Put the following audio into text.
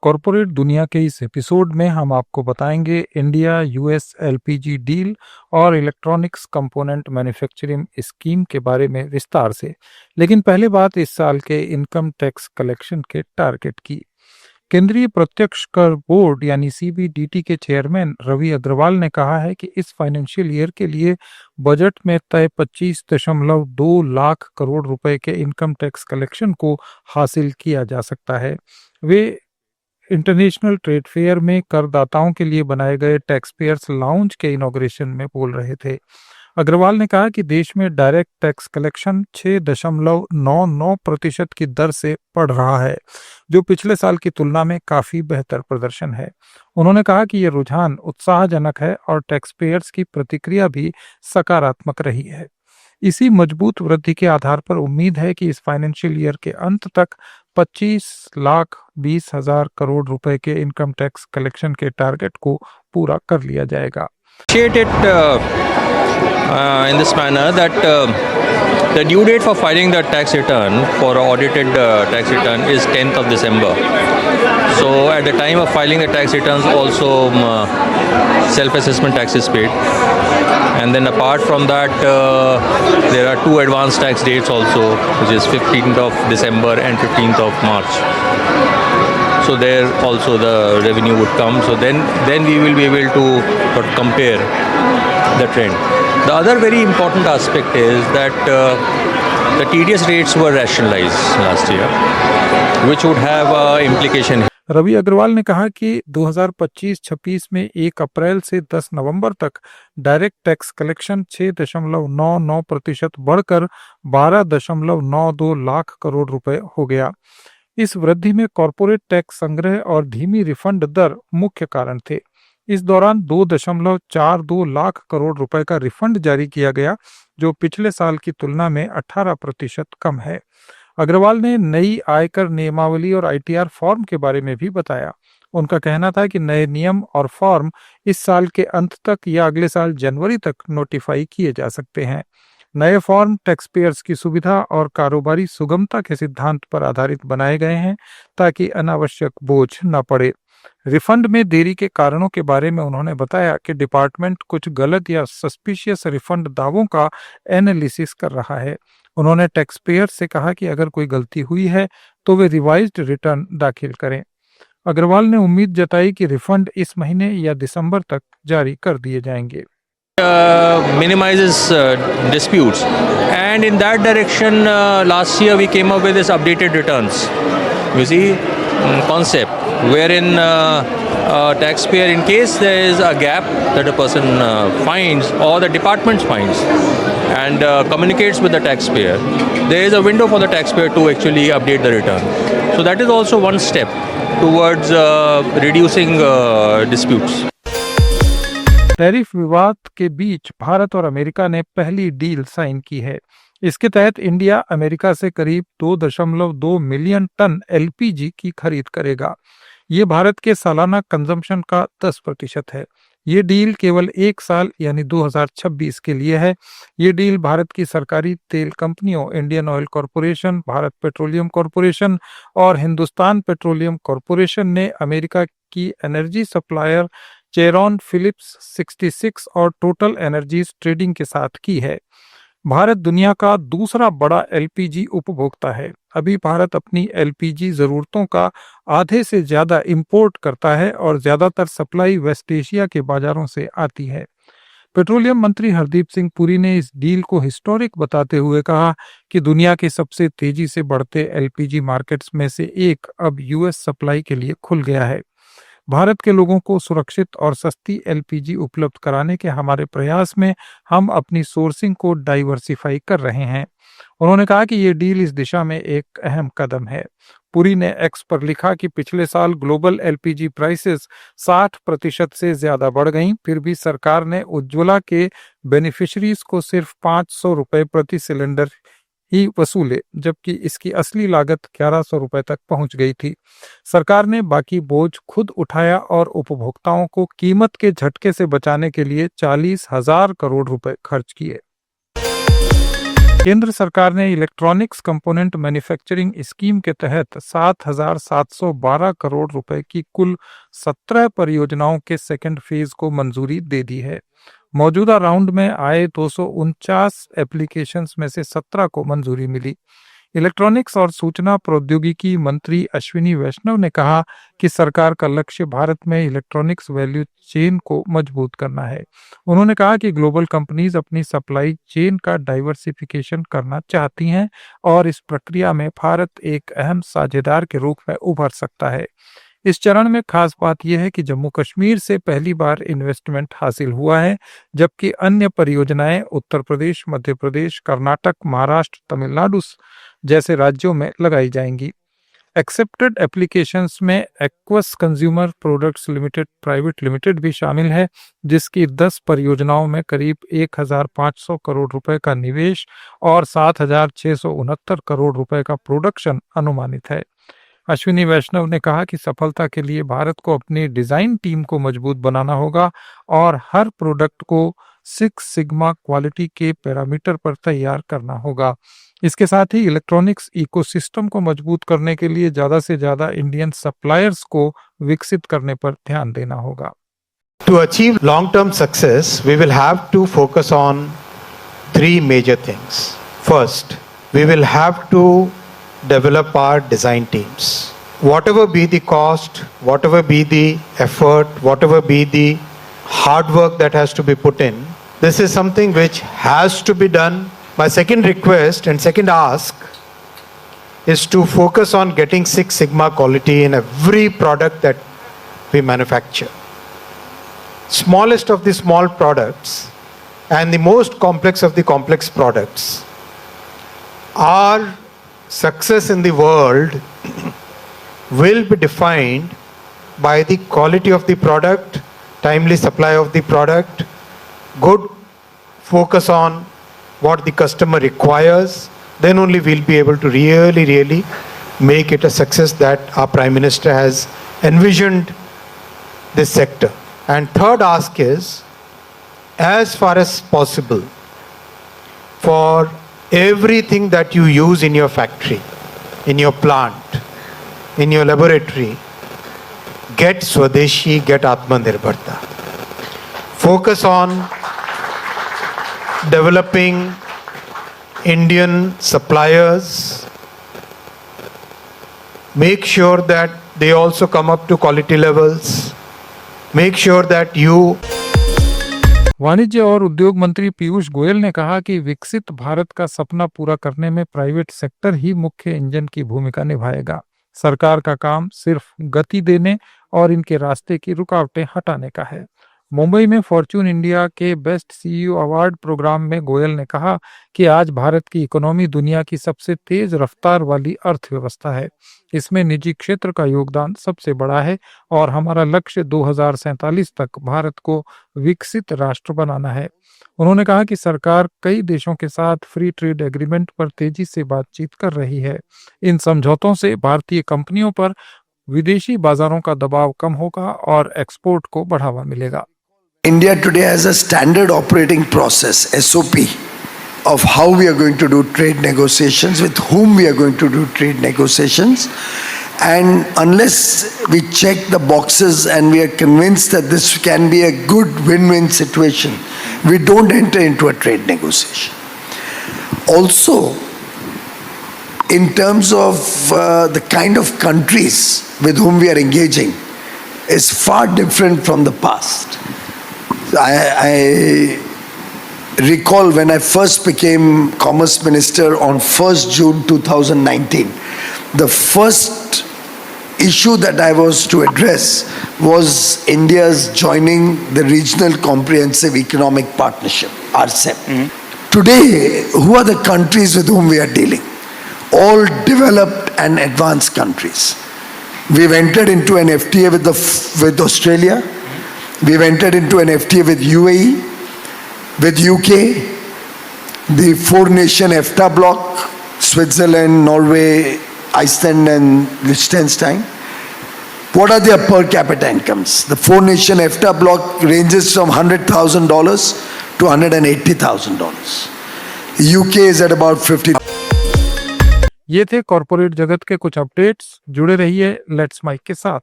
Corporate दुनिया के इस एपिसोड में हम आपको बताएंगे इंडिया यूएस एलपीजी डील और इलेक्ट्रॉनिक्स कंपोनेंट मैन्युफैक्चरिंग स्कीम के बारे में विस्तार से। लेकिन पहले बात इस साल के इनकम टैक्स कलेक्शन के टारगेट की। केंद्रीय प्रत्यक्ष कर बोर्ड यानी सीबीडीटी के चेयरमैन रवि अग्रवाल ने कहा है कि इस फाइनेंशियल ईयर के लिए बजट में तय 25.2 लाख करोड़ रुपए के इनकम टैक्स कलेक्शन को हासिल किया जा सकता है। वे इंटरनेशनल ट्रेड फेयर में करदाताओं के लिए बनाए गए टैक्स पेयर्स लाउंज के इनॉग्रेशन में बोल रहे थे। अग्रवाल ने कहा कि देश में डायरेक्ट टैक्स कलेक्शन 6.99% की दर से बढ़ रहा है, जो पिछले साल की तुलना में काफी बेहतर प्रदर्शन है। उन्होंने कहा कि यह रुझान उत्साहजनक है और टैक्स पेयर्स की प्रतिक्रिया भी सकारात्मक रही है। इसी मजबूत वृद्धि के आधार पर उम्मीद है कि इस फाइनेंशियल ईयर के अंत तक 25,20,000 करोड़ रुपए के इनकम टैक्स कलेक्शन के टारगेट को पूरा कर लिया जाएगा। Appreciate it in this manner that the due date for filing the tax return for audited tax return is 10th of December. So at the time of filing the tax returns also self-assessment tax is paid. And then apart from that there are two advance tax dates also, which is 15th of December and 15th of March. So there also the revenue would come. So then we will be able to sort of compare the trend. The other very important aspect is that the TDS rates were rationalized last year, which would have implication. Ravi Agarwal ने कहा कि 2025-26 में 1 अप्रैल से 10 नवंबर तक direct tax collection 6.99% बढ़कर 12.92 लाख करोड़ रुपए हो गया। इस वृद्धि में कॉरपोरेट टैक्स संग्रह और धीमी रिफंड दर मुख्य कारण थे। इस दौरान 2.42 लाख करोड़ रुपए का रिफंड जारी किया गया, जो पिछले साल की तुलना में 18% कम है। अग्रवाल ने नई आयकर नियमावली और आईटीआर फॉर्म के बारे में भी बताया। उनका कहना था कि नए नियम और फॉर्म इस साल के अंत तक या अगले साल जनवरी तक नोटिफाई किए जा सकते हैं। नए फॉर्म टैक्स पेयर्स की सुविधा और कारोबारी सुगमता के सिद्धांत पर आधारित बनाए गए हैं, ताकि अनावश्यक बोझ न पड़े। रिफंड में देरी के कारणों के बारे में उन्होंने बताया कि डिपार्टमेंट कुछ गलत या सस्पिशियस रिफंड दावों का एनालिसिस कर रहा है। उन्होंने टैक्स पेयर से कहा कि अगर कोई गलती हुई है तो वे रिवाइज्ड रिटर्न दाखिल करें। अग्रवाल ने उम्मीद जताई कि रिफंड इस महीने या दिसंबर तक जारी कर दिए जाएंगे। Minimizes disputes, and in that direction last year we came up with this updated returns, you see, concept wherein taxpayer, in case there is a gap that a person finds or the department finds and communicates with the taxpayer, there is a window for the taxpayer to actually update the return. So that is also one step towards reducing disputes. Tariff विवाद के बीच भारत और America ने पहली deal sign की है। इसके तहत India America से करीब 2.2 मिलियन टन एलपीजी की खरीद करेगा। ये भारत के सालाना कंजम्पशन का 10% है। ये डील केवल 1 साल यानी 2026 के लिए है। ये डील भारत की सरकारी तेल कंपनियों Indian oil corporation, Bharat petroleum corporation और हिंदुस्तान पेट्रोलियम कॉरपोरेशन ने अमेरिका की एनर्जी सप्लायर चेरॉन फिलिप्स 66 और टोटल एनर्जीज ट्रेडिंग के साथ की है। भारत दुनिया का दूसरा बड़ा एलपीजी उपभोक्ता है। अभी भारत अपनी एलपीजी जरूरतों का आधे से ज्यादा इंपोर्ट करता है और ज्यादातर सप्लाई वेस्ट एशिया के बाजारों से आती है। पेट्रोलियम मंत्री हरदीप सिंह पुरी ने इस डील को हिस्टोरिक बताते हुए कहा कि दुनिया के सबसे तेजी से बढ़ते एलपीजी मार्केट्स में से एक अब यूएस सप्लाई के लिए खुल गया है। भारत के लोगों को सुरक्षित और सस्ती एलपीजी उपलब्ध कराने के हमारे प्रयास में हम अपनी सोर्सिंग को डाइवर्सिफाई कर रहे हैं। उन्होंने कहा कि ये डील इस दिशा में एक अहम कदम है। पुरी ने एक्स पर लिखा कि पिछले साल ग्लोबल एलपीजी प्राइसेस 60% से ज्यादा बढ़ गईं, फिर भी सरकार ने उज्ज्वला के बेनिफिशरीज को सिर्फ 500 रुपए प्रति सिलेंडर ही वसूले, जबकि इसकी असली लागत 1100 रुपए तक पहुंच गई थी। सरकार ने बाकी बोझ खुद उठाया और उपभोक्ताओं को कीमत के झटके से बचाने के लिए 40,000 करोड़ रुपए खर्च किए। केंद्र सरकार ने इलेक्ट्रॉनिक्स कंपोनेंट मैन्युफैक्चरिंग स्कीम के तहत 7,712 करोड़ रुपए की कुल 17 परियोजनाओं के सेकंड फेज को मंजूरी दे दी है। मौजूदा राउंड में आए 249 एप्लीकेशंस में से 17 को मंजूरी मिली। इलेक्ट्रॉनिक्स और सूचना प्रौद्योगिकी मंत्री अश्विनी वैष्णव ने कहा कि सरकार का लक्ष्य भारत में इलेक्ट्रॉनिक्स वैल्यू चेन को मजबूत करना है। उन्होंने कहा कि ग्लोबल कंपनीज अपनी सप्लाई चेन का डाइवर्सिफिकेशन करना चाहती हैं और इस प्रक्रिया में भारत एक अहम साझेदार के रूप में उभर सकता है। इस चरण में खास बात यह है कि जम्मू कश्मीर से पहली बार इन्वेस्टमेंट हासिल हुआ है, जबकि अन्य परियोजनाएं उत्तर प्रदेश, मध्य प्रदेश, कर्नाटक, महाराष्ट्र, तमिलनाडु जैसे राज्यों में लगाई जाएंगी। एक्सेप्टेड एप्लीकेशंस में aqueous consumer products limited private limited भी शामिल है, जिसकी 10 परियोजनाओं में करीब 1,500 करोड़ रुपए का निवेश और 7,669 करोड़ रुपए का प्रोडक्शन अनुमानित है। अश्विनी वैष्णव ने कहा कि सफलता के लिए भारत को अपनी डिजाइन टीम को मजबूत बनाना होगा और हर प्रोडक्ट को 6 सिग्मा क्वालिटी के पैरामीटर पर तैयार करना होगा। इसके साथ ही इलेक्ट्रॉनिक्स इकोसिस्टम को मजबूत करने के लिए ज्यादा से ज्यादा इंडियन सप्लायर्स को विकसित करने पर ध्यान देना होगा। To achieve long-term success, we will have to focus on 3 major things. First, we will have to develop our design teams. Whatever be the cost, whatever be the effort, whatever be the hard work that has to be put in, this is something which has to be done. My second request and second ask is to focus on getting 6 Sigma quality in every product that we manufacture. Smallest of the small products and the most complex of the complex products. Our success in the world will be defined by the quality of the product, timely supply of the product, good focus on what the customer requires. Then only we'll be able to really make it a success that our Prime Minister has envisioned this sector. And third ask is, as far as possible, for everything that you use in your factory, in your plant, in your laboratory, get Swadeshi, get Atmanirbharta. Focus on developing Indian suppliers. Make sure that they also come up to quality levels. Make sure that you वाणिज्य और उद्योग मंत्री पीयूष गोयल ने कहा कि विकसित भारत का सपना पूरा करने में प्राइवेट सेक्टर ही मुख्य इंजन की भूमिका निभाएगा। सरकार का काम सिर्फ गति देने और इनके रास्ते की रुकावटें हटाने का है। मुंबई में फॉर्च्यून इंडिया के बेस्ट सीईओ अवार्ड प्रोग्राम में गोयल ने कहा कि आज भारत की इकोनॉमी दुनिया की सबसे तेज रफ्तार वाली अर्थव्यवस्था है। इसमें निजी क्षेत्र का योगदान सबसे बड़ा है और हमारा लक्ष्य 2047 तक भारत को विकसित राष्ट्र बनाना है। उन्होंने कहा कि सरकार कई देशों के साथ फ्री ट्रेड एग्रीमेंट पर तेजी से बातचीत कर रही है। इन समझौतों से भारतीय कंपनियों पर विदेशी बाजारों का दबाव कम होगा और एक्सपोर्ट को बढ़ावा मिलेगा। India today has a standard operating process, SOP, of how we are going to do trade negotiations, with whom we are going to do trade negotiations. And unless we check the boxes and we are convinced that this can be a good win-win situation, we don't enter into a trade negotiation. Also, in terms of the kind of countries with whom we are engaging, is far different from the past. I recall when I first became Commerce Minister on 1st June 2019, the first issue that I was to address was India's joining the Regional Comprehensive Economic Partnership, RCEP. Today, who are the countries with whom we are dealing? All developed and advanced countries. We've entered into an FTA with Australia. We've entered into an FTA with UAE, with UK, the 4-nation EFTA bloc, Switzerland, Norway, Iceland and Liechtenstein. What are their per capita incomes? The 4-nation EFTA bloc ranges from $100,000 to $180,000. UK is at about 50. ये थे corporate जगत के कुछ updates. जुड़े रहिए let's mic के साथ।